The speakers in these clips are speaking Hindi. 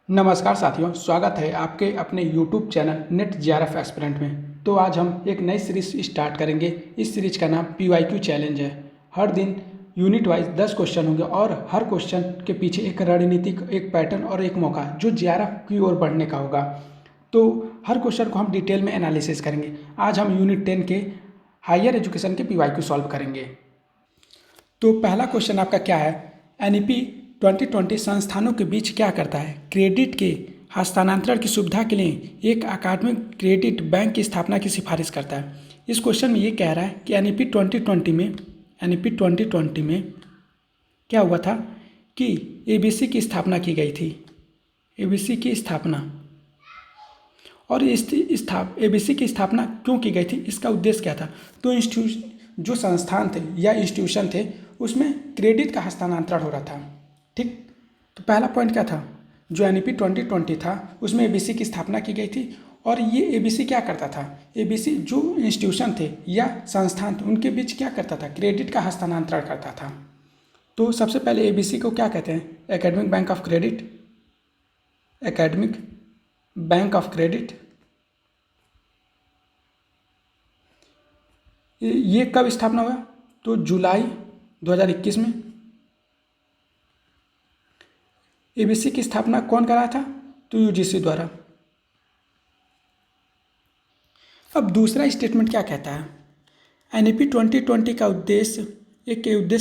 नमस्कार साथियों, स्वागत है आपके अपने YouTube channel net JRF aspirant में। तो आज हम एक नई सीरीज स्टार्ट करेंगे। इस सीरीज का नाम PYQ चैलेंज है। हर दिन यूनिट वाइज 10 क्वेश्चन होंगे और हर क्वेश्चन के पीछे एक रणनीतिक, एक पैटर्न और एक मौका जो जेआरएफ की ओर बढ़ने का होगा। तो हर क्वेश्चन को हम डिटेल में एनालिसिस करेंगे। आज हम यूनिट 10 के हायर एजुकेशन के PYQ सॉल्व करेंगे। तो पहला क्वेश्चन आपका क्या है? NEP 2020 संस्थानों के बीच क्या करता है? क्रेडिट के हस्तांतरण की सुविधा के लिए एक अकादमिक क्रेडिट बैंक की स्थापना की सिफारिश करता है। इस क्वेश्चन में ये कह रहा है कि NEP 2020 में क्या हुआ था कि ABC की स्थापना की गई थी। ABC की स्थापना, और इस ABC की स्थापना क्यों की गई थी, इसका उद्देश्य क्या था? तो जो संस्थान थे या इंस्टीट्यूशन थे उसमें क्रेडिट का हस्तांतरण हो रहा था। ठीक, तो पहला पॉइंट क्या था? जो NEP 2020 था उसमें ABC की स्थापना की गई थी। और ये ABC क्या करता था? ABC जो इंस्टीट्यूशन थे या संस्थान थे उनके बीच क्या करता था? क्रेडिट का हस्तांतरण करता था। तो सबसे पहले ABC को क्या कहते हैं? Academic bank of credit. Academic bank of credit. ये कब स्थापना हुआ? तो जुलाई 2021 में। ABC की स्थापना कौन कराया था? तो UGC द्वारा। अब दूसरा स्टेटमेंट क्या कहता है? NEP 2020 का उद्देश्य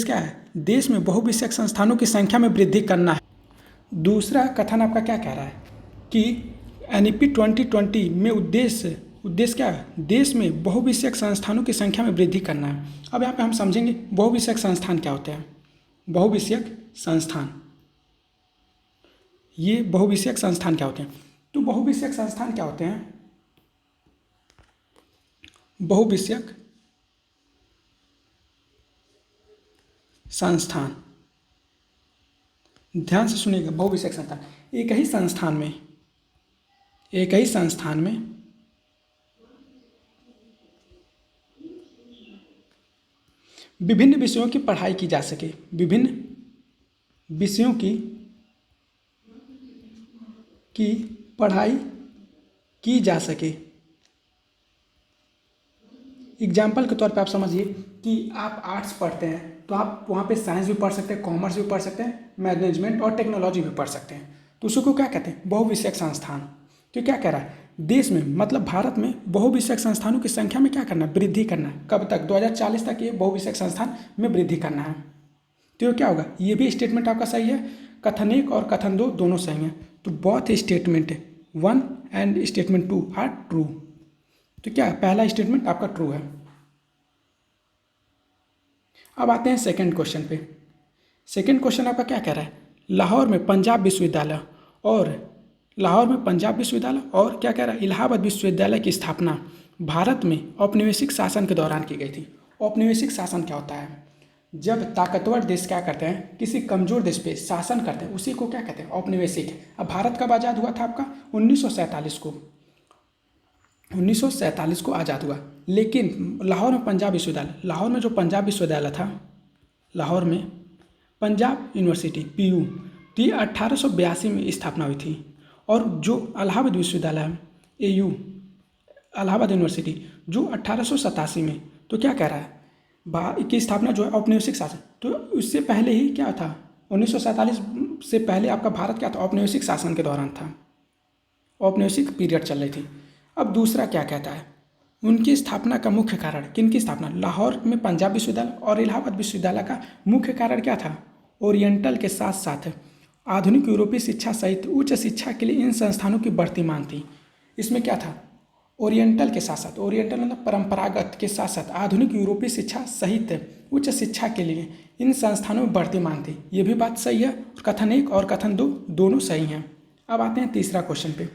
क्या है? देश में बहुविषयक संस्थानों की संख्या में वृद्धि करना है। दूसरा कथन आपका क्या कह रहा है कि NEP 2020 में उद्देश्य क्या है? देश में बहुविषयक संस्थानों की संख्या में वृद्धि करना है। अब यहाँ पे हम समझेंगे बहुविषयक संस्थान क्या होते हैं। बहुविषयक संस्थान, ये बहुविषयक संस्थान क्या होते हैं? तो बहुविषयक संस्थान क्या होते हैं? बहुविषयक संस्थान, ध्यान से सुनिएगा। बहुविषयक संस्थान एक ही संस्थान में विभिन्न विषयों की पढ़ाई की जा सके। विभिन्न विषयों की पढ़ाई की जा सके। एग्जाम्पल के तौर पे आप समझिए कि आप आर्ट्स पढ़ते हैं तो आप वहाँ पे साइंस भी पढ़ सकते हैं, कॉमर्स भी पढ़ सकते हैं, मैनेजमेंट और टेक्नोलॉजी भी पढ़ सकते हैं। तो उसको क्या कहते हैं? बहुविषयक संस्थान। तो क्या कह रहा है? देश में मतलब भारत में बहुविषयक संस्थानों की संख्या में क्या करना है? वृद्धि करना है। कब तक? 2040 तक ये बहुविषयक संस्थान में वृद्धि करना है। तो ये क्या होगा? ये भी स्टेटमेंट आपका सही है। कथन 1 और कथन 2 दोनों सही हैं। तो both statement 1 and statement 2 are true. तो क्या पहला स्टेटमेंट आपका ट्रू है। अब आते हैं सेकंड क्वेश्चन पे। सेकंड क्वेश्चन आपका क्या कह रहा है? लाहौर में पंजाब विश्वविद्यालय और क्या कह रहा है? इलाहाबाद विश्वविद्यालय की स्थापना भारत में औपनिवेशिक शासन के दौरान की गई थी। औपनिवेशिक शासन क्या होता है? जब ताकतवर देश क्या करते हैं, किसी कमजोर देश पे शासन करते हैं, उसी को क्या कहते हैं? औपनिवेशिक। अब भारत कब आज़ाद हुआ था आपका? 1947 को। 1947 को आज़ाद हुआ। लेकिन लाहौर में पंजाब विश्वविद्यालय, लाहौर में जो पंजाब विश्वविद्यालय था, लाहौर में पंजाब यूनिवर्सिटी PU, तो ये 1882 में स्थापना हुई थी। और जो इलाहाबाद विश्वविद्यालय है AU, इलाहाबाद यूनिवर्सिटी, जो 1887 में। तो क्या कह रहा है? की स्थापना जो है औपनिवेशिक शासन। तो उससे पहले ही क्या था? 1947 से पहले आपका भारत क्या था? औपनिवेशिक शासन के दौरान था। औपनिवेशिक पीरियड चल रही थी। अब दूसरा क्या कहता है? उनकी स्थापना का मुख्य कारण, किनकी स्थापना? लाहौर में पंजाब विश्वविद्यालय और इलाहाबाद विश्वविद्यालय का मुख्य कारण क्या था? ओरिएंटल के साथ साथ आधुनिक यूरोपीय शिक्षा सहित उच्च शिक्षा के लिए इन संस्थानों की बढ़ती मांग थी। इसमें क्या था? ओरिएंटल के साथ साथ, ओरिएंटल मतलब परंपरागत के साथ साथ आधुनिक यूरोपीय शिक्षा सहित उच्च शिक्षा के लिए इन संस्थानों में बढ़ती मांग थी। ये भी बात सही है। कथन 1 और कथन 2 दोनों सही हैं। अब आते हैं तीसरा क्वेश्चन पे।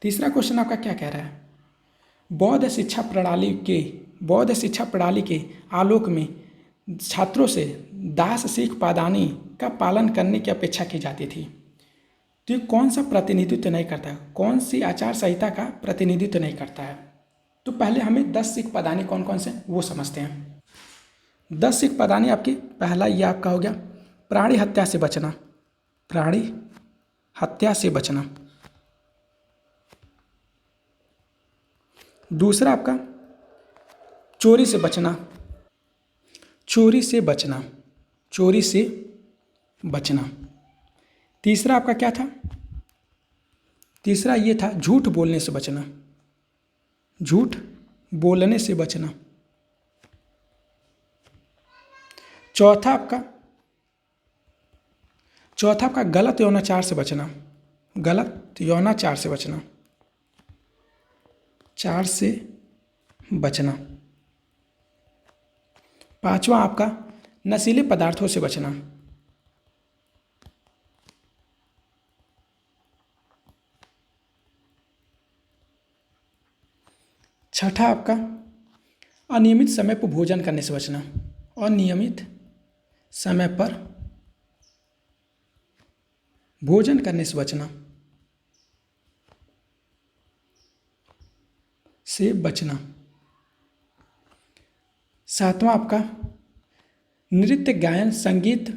तीसरा क्वेश्चन आपका क्या कह रहा है? बौद्ध शिक्षा प्रणाली के आलोक में छात्रों से दास सीख पादानी का पालन करने की अपेक्षा की जाती थी। तो ये कौन सा प्रतिनिधित्व नहीं करता है? कौन सी आचार संहिता का प्रतिनिधित्व नहीं करता है? तो पहले हमें 10 सिख पदानी कौन कौन से वो समझते हैं। 10 सिख पदानी आपकी, पहला ये आपका हो गया प्राणी हत्या से बचना। प्राणी हत्या से बचना। दूसरा आपका चोरी से बचना, चोरी से बचना, चोरी से बचना। तीसरा आपका क्या था? तीसरा ये था झूठ बोलने से बचना, झूठ बोलने से बचना। चौथा आपका गलत यौनाचार से बचना, गलत यौनाचार से बचना, चार से बचना। पांचवा आपका नशीले पदार्थों से बचना। छठा आपका अनियमित समय पर भोजन करने से बचना, अनियमित समय पर भोजन करने से बचना, से बचना। सातवां आपका नृत्य गायन संगीत,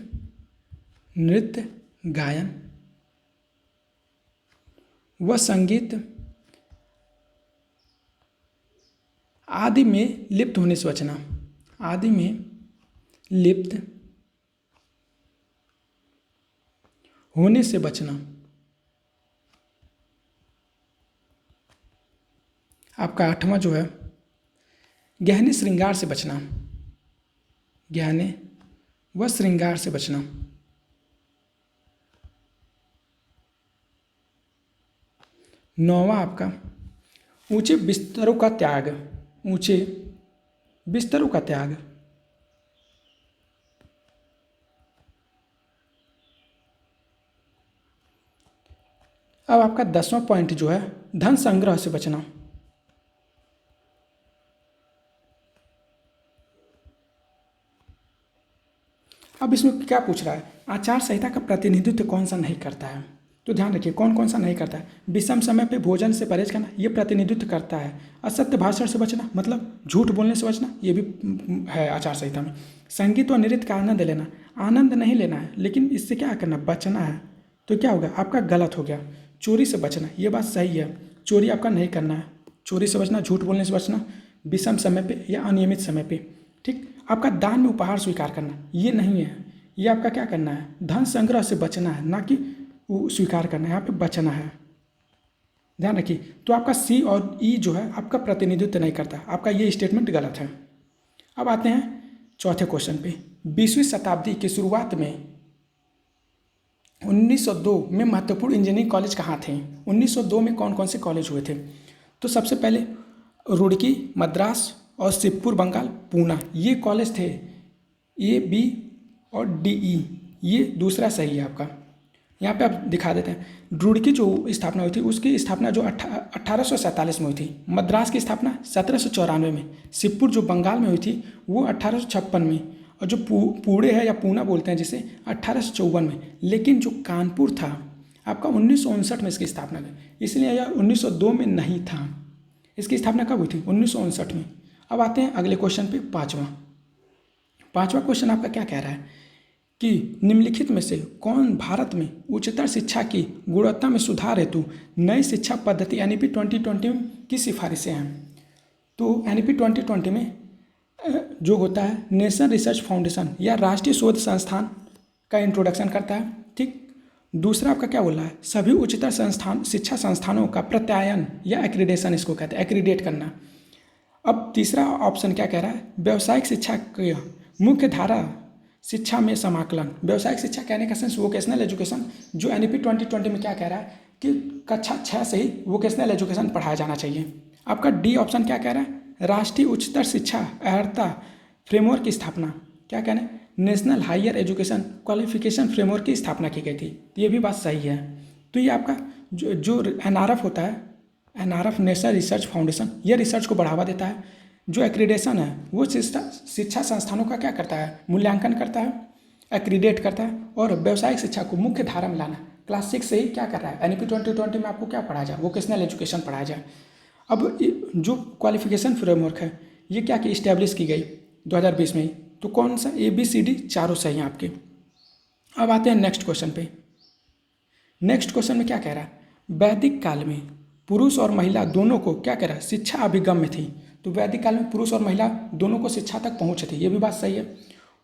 नृत्य गायन व संगीत आदि में लिप्त होने से बचना, आदि में लिप्त होने से बचना। आपका आठवां जो है गहने श्रृंगार से बचना, गहने व श्रृंगार से बचना। नौवां आपका ऊंचे बिस्तरों का त्याग, ऊंचे बिस्तरों का त्याग। अब आपका 10वां पॉइंट जो है धन संग्रह से बचना। अब इसमें क्या पूछ रहा है, आचार संहिता का प्रतिनिधित्व कौन सा नहीं करता है? तो ध्यान रखिए कौन कौन सा नहीं करता है। विषम समय पे भोजन से परहेज करना, ये प्रतिनिधित्व करता है। असत्य भाषण से बचना, मतलब झूठ बोलने से बचना, ये भी है आचार संहिता में। संगीत और नृत्य का आनंद लेना, आनंद नहीं लेना है लेकिन इससे क्या करना, बचना है। तो क्या होगा आपका गलत हो गया। चोरी से बचना, ये बात सही है, चोरी आपका नहीं करना है। चोरी से बचना, झूठ बोलने से बचना, विषम समय पे या अनियमित समय पे। ठीक, आपका दान में उपहार स्वीकार करना, ये नहीं है। ये आपका क्या करना है, धन संग्रह से बचना है, ना कि स्वीकार करना है, यहाँ पे बचना है। ध्यान रखिए। तो आपका सी और ई जो है आपका प्रतिनिधित्व नहीं करता, आपका ये स्टेटमेंट गलत है। अब आते हैं चौथे क्वेश्चन पे। 20वीं शताब्दी की शुरुआत में 1902 में महत्वपूर्ण इंजीनियरिंग कॉलेज कहाँ थे? 1902 में कौन कौन से कॉलेज हुए थे? तो सबसे पहले रुड़की, मद्रास और शिवपुर बंगाल, पूना, ये कॉलेज थे। ए, बी और डी, ई, ये दूसरा सही है आपका। यहाँ पे आप दिखा देते हैं। रुड़की जो स्थापना हुई थी उसकी स्थापना जो 1847 में हुई थी। मद्रास की स्थापना 1794 में। शिवपुर जो बंगाल में हुई थी वो 1856 में। और जो पुणे है या पूना बोलते हैं जिसे, 1854 में। लेकिन जो कानपुर था आपका 1959 में इसकी स्थापना हुई, इसलिए यह 1902 में नहीं था। इसकी स्थापना कब हुई थी? 1959 में। अब आते हैं अगले क्वेश्चन पे, पांचवा क्वेश्चन आपका क्या कह रहा है कि निम्नलिखित में से कौन भारत में उच्चतर शिक्षा की गुणवत्ता में सुधार हेतु नई शिक्षा पद्धति NEP 2020 की सिफारिशें हैं? तो NEP 2020 में जो होता है नेशनल रिसर्च फाउंडेशन या राष्ट्रीय शोध संस्थान का इंट्रोडक्शन करता है। ठीक, दूसरा आपका क्या बोल रहा है, सभी उच्चतर संस्थान शिक्षा संस्थानों का प्रत्यायन या एक्रीडेशन, इसको कहते हैं एक्रीडेट करना। अब तीसरा ऑप्शन क्या कह रहा है, व्यावसायिक शिक्षा के मुख्य धारा शिक्षा में समाकलन। व्यावसायिक शिक्षा कहने का सेंस वोकेशनल एजुकेशन, जो NEP 2020 में क्या कह रहा है कि कक्षा 6 से ही वोकेशनल एजुकेशन पढ़ाया जाना चाहिए। आपका डी ऑप्शन क्या कह रहा है, राष्ट्रीय उच्चतर शिक्षा अर्हता फ्रेमवर्क की स्थापना, क्या कहना है, national higher education qualification framework की स्थापना की गई थी। ये भी बात सही है। तो ये आपका जो NRF होता है, NRF नेशनल रिसर्च फाउंडेशन, ये रिसर्च को बढ़ावा देता है। जो एक्रीडेशन है वो शिक्षा संस्थानों का क्या करता है, मूल्यांकन करता है, एक्रीडेट करता है। और व्यावसायिक शिक्षा को मुख्य धारा में लाना, क्लास 6 से ही क्या कर रहा है, NEP 2020 में आपको क्या पढ़ाया जाए, वोकेशनल एजुकेशन पढ़ाया जाए। अब जो क्वालिफिकेशन फ्रेमवर्क है ये क्या की इस्टेब्लिश की गई 2020 में ही। तो कौन सा, ABCD चारों सही हैं आपके। अब आते हैं नेक्स्ट क्वेश्चन पे। नेक्स्ट क्वेश्चन में क्या कह रहा है, वैदिक काल में पुरुष और महिला दोनों को क्या कह रहा है, शिक्षा अभिगम्य थी। तो वैदिक काल में पुरुष और महिला दोनों को शिक्षा तक पहुँचे थे, ये भी बात सही है।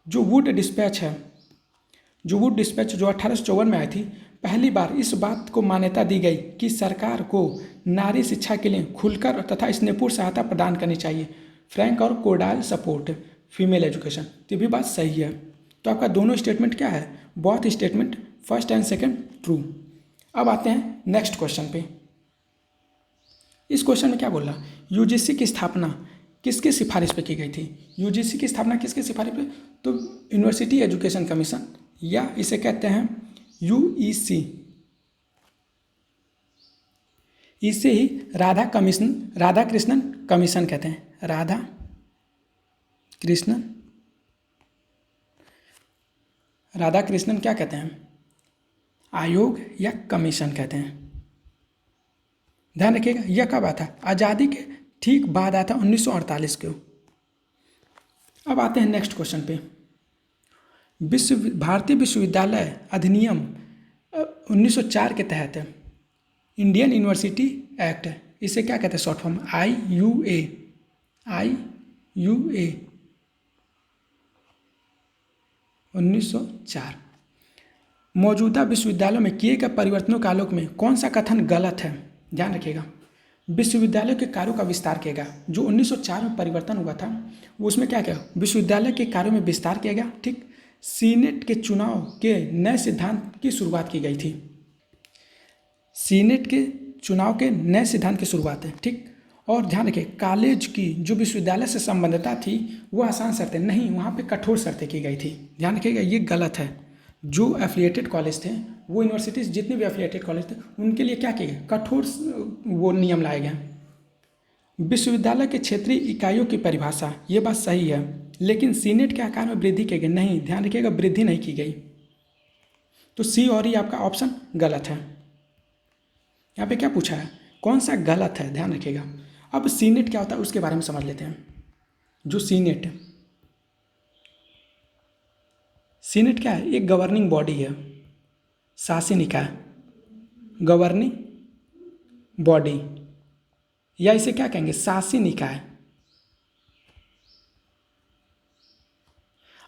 जो वुड डिस्पैच है, जो वुड डिस्पैच जो 1854 में आई थी, पहली बार इस बात को मान्यता दी गई कि सरकार को नारी शिक्षा के लिए खुलकर तथा स्नेहपूर्ण सहायता प्रदान करनी चाहिए, फ्रैंक और कोडाल सपोर्ट फीमेल एजुकेशन। तो ये भी बात सही है। तो आपका दोनों स्टेटमेंट क्या है, both statement first and second true. अब आते हैं नेक्स्ट क्वेश्चन पे। इस क्वेश्चन में क्या बोल रहा, यूजीसी की स्थापना किसकी सिफारिश पे की गई थी। यूजीसी की स्थापना किसकी सिफारिश पे, तो यूनिवर्सिटी एजुकेशन कमीशन, या इसे कहते हैं यूईसी। इसे ही राधा कृष्णन कमीशन कहते हैं, राधा कृष्णन क्या कहते हैं, आयोग या कमीशन कहते हैं। ध्यान रखिएगा, यह कब आता है, आज़ादी के ठीक बाद आता 1948 को। अब आते हैं नेक्स्ट क्वेश्चन पे। भारतीय विश्वविद्यालय अधिनियम 1904 के तहत इंडियन यूनिवर्सिटी एक्ट, इसे क्या कहते हैं शॉर्ट फॉर्म, IUA 1904। मौजूदा विश्वविद्यालयों में किए गए परिवर्तनों के आलोक में कौन सा कथन गलत है। ध्यान रखिएगा, विश्वविद्यालय के कार्यों का विस्तार किया गया। जो 1904 में परिवर्तन हुआ था वो उसमें क्या किया, विश्वविद्यालय के कार्यों में विस्तार किया गया। ठीक, सीनेट के चुनाव के नए सिद्धांत की शुरुआत की गई थी। सीनेट के चुनाव के नए सिद्धांत की शुरुआत है। ठीक, और ध्यान रखिए, कॉलेज की जो विश्वविद्यालय से संबद्धता थी वो आसान शर्तें नहीं, वहाँ पे कठोर शर्तें की गई थी। ध्यान रखिएगा, ये गलत है। जो एफिलिएटेड कॉलेज थे, वो यूनिवर्सिटीज़ जितने भी एफिलिएटेड कॉलेज थे उनके लिए क्या किया गया, कठोर वो नियम लाए गए। विश्वविद्यालय के क्षेत्रीय इकाइयों की परिभाषा, ये बात सही है, लेकिन सीनेट के आकार में वृद्धि की गई नहीं। ध्यान रखिएगा, वृद्धि नहीं की गई। तो सी और ई आपका ऑप्शन गलत है। यहाँ पे क्या पूछा है, कौन सा गलत है, ध्यान रखिएगा। अब सीनेट क्या होता है उसके बारे में समझ लेते हैं। जो सीनेट क्या है, एक गवर्निंग बॉडी है, शासी निकाय, गवर्निंग बॉडी, या इसे क्या कहेंगे, शासी निकाय।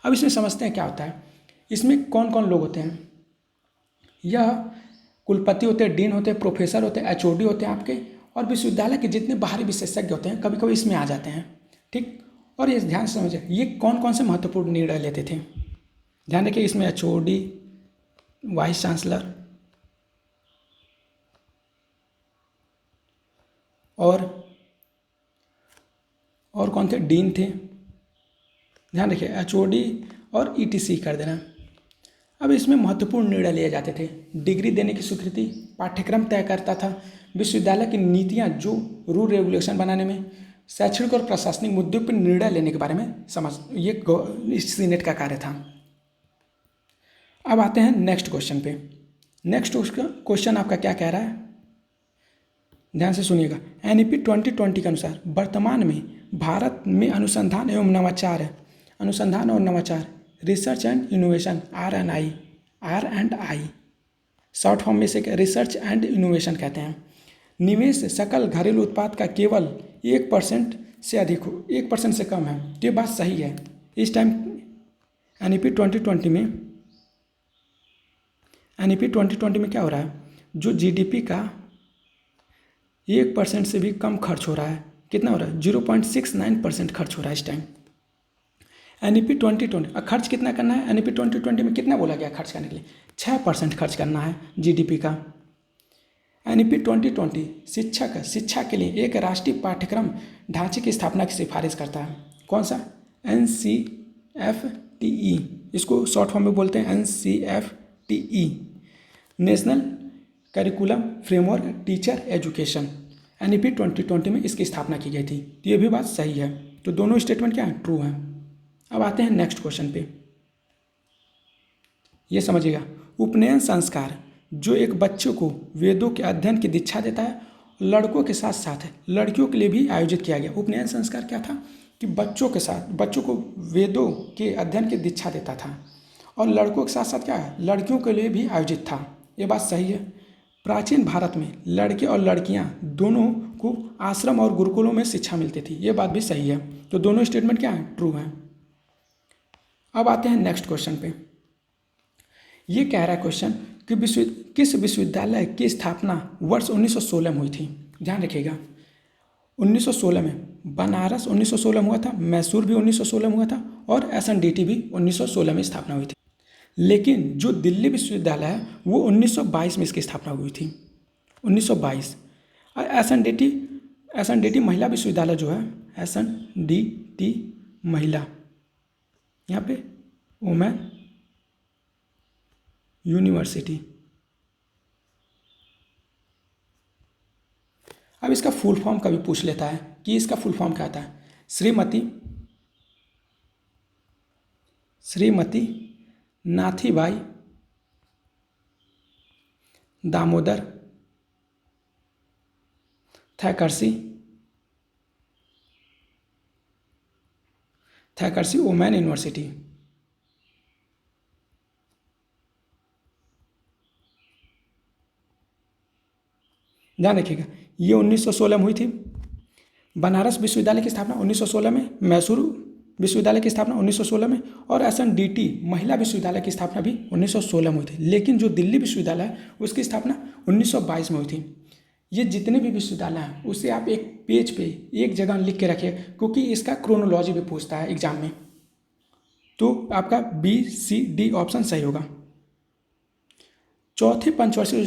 अब इसमें समझते हैं क्या होता है। इसमें कौन कौन लोग होते हैं, यह कुलपति होते हैं, डीन होते हैं, प्रोफेसर होते हैं, HOD होते हैं आपके, और विश्वविद्यालय के जितने बाहरी विशेषज्ञ होते हैं कभी कभी इसमें आ जाते हैं। ठीक, और ये ध्यान से समझिए, ये कौन कौन से महत्वपूर्ण निर्णय लेते थे। ध्यान रखिए, इसमें HOD, वाइस चांसलर और कौन थे, डीन थे। ध्यान रखिए, HOD और ETC कर देना। अब इसमें महत्वपूर्ण निर्णय लिए जाते थे। डिग्री देने की स्वीकृति, पाठ्यक्रम तय करता था, विश्वविद्यालय की नीतियाँ जो रूल रेगुलेशन बनाने में, शैक्षणिक और प्रशासनिक मुद्दों पर निर्णय लेने के बारे में समझ, ये सीनेट का कार्य था। अब आते हैं नेक्स्ट क्वेश्चन पे। नेक्स्ट क्वेश्चन आपका क्या कह रहा है, ध्यान से सुनिएगा। NEP 2020 के अनुसार वर्तमान में भारत में अनुसंधान और नवाचार, research and innovation, R&I short form में से रिसर्च एंड इनोवेशन कहते हैं, निवेश सकल घरेलू उत्पाद का केवल 1% से अधिक हो, 1% से कम है। तो ये बात सही है। इस टाइम NEP 2020 में क्या हो रहा है, जो GDP का 1% से भी कम खर्च हो रहा है। कितना हो रहा है, 0.69% खर्च हो रहा है इस टाइम। NEP 2020 खर्च कितना करना है, NEP 2020 में कितना बोला गया खर्च करने के लिए, 6% खर्च करना है GDP का। NEP 2020 शिक्षा के लिए एक राष्ट्रीय पाठ्यक्रम ढांचे की स्थापना की सिफारिश करता है। कौन सा, NCFTE, इसको शॉर्ट फॉर्म में बोलते हैं NCFTE, national curriculum framework teacher education. NEP 2020 में इसकी स्थापना की गई थी। तो ये भी बात सही है। तो दोनों स्टेटमेंट क्या है, ट्रू है। अब आते हैं नेक्स्ट क्वेश्चन पे, ये समझिएगा। उपनयन संस्कार जो एक बच्चे को वेदों के अध्ययन की दीक्षा देता है, लड़कों के साथ साथ लड़कियों के लिए भी आयोजित किया गया। उपनयन संस्कार क्या था कि बच्चों को वेदों के अध्ययन की दीक्षा देता था, और लड़कों के साथ साथ क्या है, लड़कियों के लिए भी आयोजित था। ये बात सही है। प्राचीन भारत में लड़के और लड़कियां दोनों को आश्रम और गुरुकुलों में शिक्षा मिलती थी। ये बात भी सही है। तो दोनों स्टेटमेंट क्या है? ट्रू है। अब आते हैं नेक्स्ट क्वेश्चन पे। ये कह रहा है क्वेश्चन कि किस विश्वविद्यालय की स्थापना वर्ष 1916 में हुई थी? ध्यान रखिएगा, 1916 में बनारस 1916 में हुआ था, मैसूर भी 1916 में हुआ था और SNDT भी 1916 में स्थापना हुई थी। लेकिन जो दिल्ली विश्वविद्यालय है वो 1922 में इसकी स्थापना हुई थी, 1922। और SNDT महिला विश्वविद्यालय जो है, SNDT महिला, यहाँ पे वुमेन यूनिवर्सिटी। अब इसका फुल फॉर्म कभी पूछ लेता है कि इसका फुल फॉर्म क्या आता है। Shrimati Nathibai Damodar Thackersey women university. ध्यान रखिएगा, ये 1916 में हुई थी। बनारस विश्वविद्यालय की स्थापना 1916 में, मैसूर विश्वविद्यालय की स्थापना 1916 में और SNDT महिला विश्वविद्यालय की स्थापना भी 1916 में हुई थी। लेकिन जो दिल्ली विश्वविद्यालय है उसकी स्थापना 1922 में हुई थी। ये जितने भी विश्वविद्यालय हैं उसे आप एक पेज पे एक जगह लिख के रखिए, क्योंकि इसका क्रोनोलॉजी भी पूछता है एग्जाम में। तो आपका BCD ऑप्शन सही होगा। चौथी पंचवर्षीय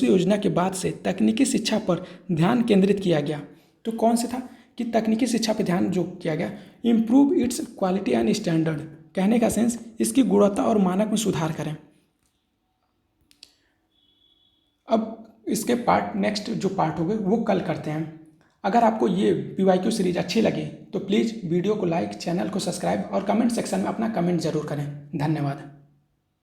योजना के बाद से तकनीकी शिक्षा पर ध्यान केंद्रित किया गया। तो कौन से था कि तकनीकी शिक्षा पर ध्यान जो किया गया, improve it's quality and standard, कहने का सेंस इसकी गुणवत्ता और मानक में सुधार करें। अब इसके नेक्स्ट जो पार्ट हो गए वो कल करते हैं। अगर आपको ये PYQ सीरीज अच्छी लगी तो प्लीज़ वीडियो को लाइक, चैनल को सब्सक्राइब और कमेंट सेक्शन में अपना कमेंट ज़रूर करें। धन्यवाद।